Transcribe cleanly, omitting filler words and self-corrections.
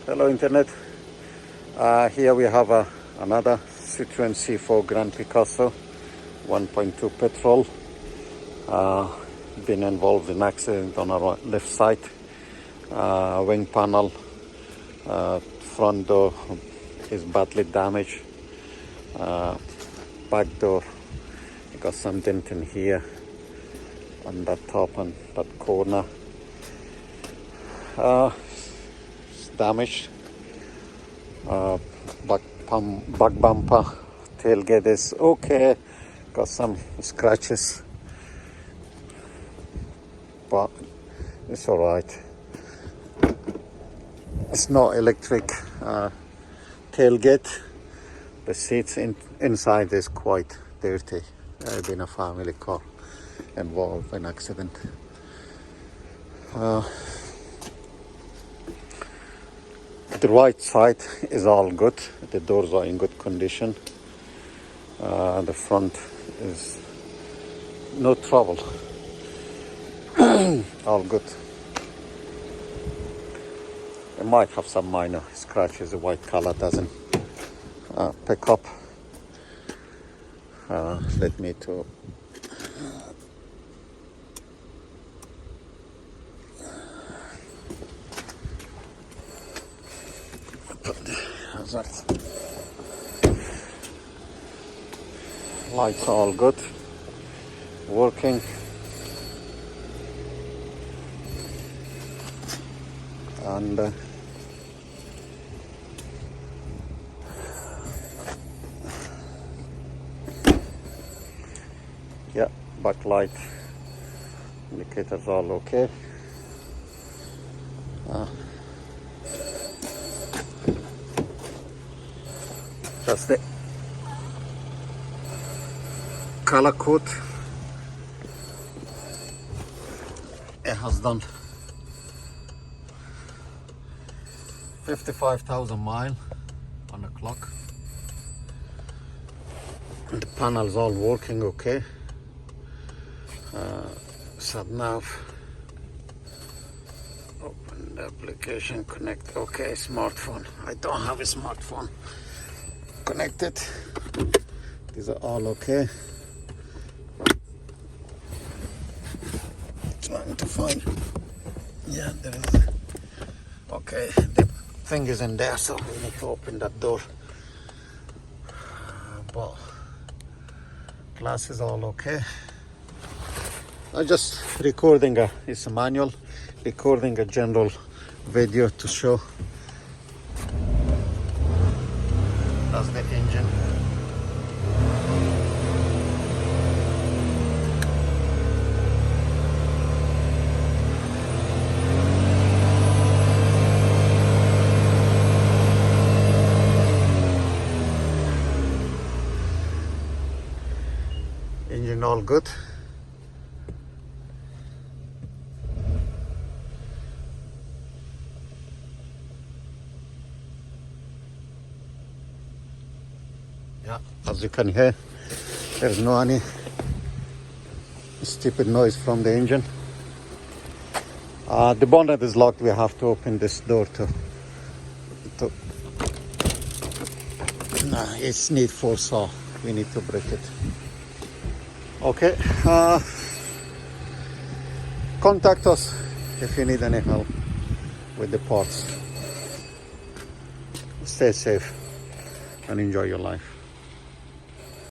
Hello internet. Here we have another Citroen C4 Grand Picasso 1.2 Petrol. Been involved in accident on our left side. Wing panel, front door is badly damaged. Back door, got some dent in here on that top and that corner. It's damaged. Back bumper, tailgate is okay. Got some scratches, but it's all right. It's not electric tailgate. The seats inside is quite dirty. Been a family car involved in accident. The right side is all good. The doors are in good condition. The front is no trouble. All good. It might have some minor scratches. The white color doesn't pick up. Let me to lights are all good, working. And yeah, backlight indicators all okay. That's the color code. It has done 55,000 miles on the clock. The panel's all working okay. Sat nav. Open the application, connect. Okay, smartphone. I don't have a smartphone connected. These are all okay. Trying to find. Yeah, there is. Okay, the thing is in there, so we need to open that door. But glass is all okay. I'm just recording it's a manual, recording a general video to show. That's the engine. Engine all good. Yeah, as you can hear, there's no any stupid noise from the engine. The bonnet is locked. We have to open this door to it's need force, so we need to break it. Okay, contact us if you need any help with the parts. Stay safe and enjoy your life.